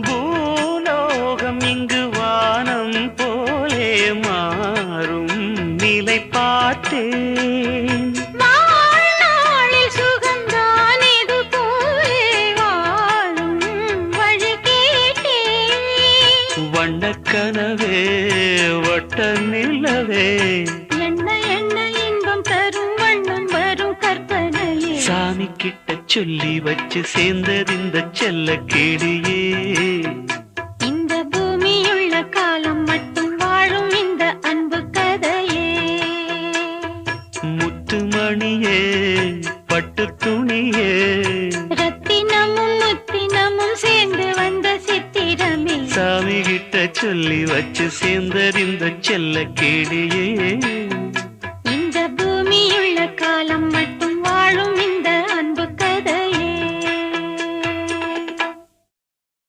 பூலோகம் இங்கு வானம் போலே மாறும் நிலை பார்த்தேன். வாழ்நாளில் சுகந்தான் இது போலே வாழும் வழி கேட்டேன். வண்ணக்கனவே வட்ட நிலவே என்ன என்ன இன்பம் தரும் வண்ணம் வரும் கற்பனையே. சாமி கிட்ட சொல்லி வச்சு சேர்ந்தது இந்த செல்ல கிளியே. இந்த பூமியுள்ள காலம் மட்டும் வாழும் இந்த அன்பு கதையே. முத்துமணியே பட்டு துணியே ரத்தினமும் முத்தினமும் சேர்ந்து வந்த சித்திரமே. சாமி கிட்ட சொல்லி வச்சு சேர்ந்தது இந்த செல்ல கிளியே. இந்த பூமியுள்ள காலம் மட்டும்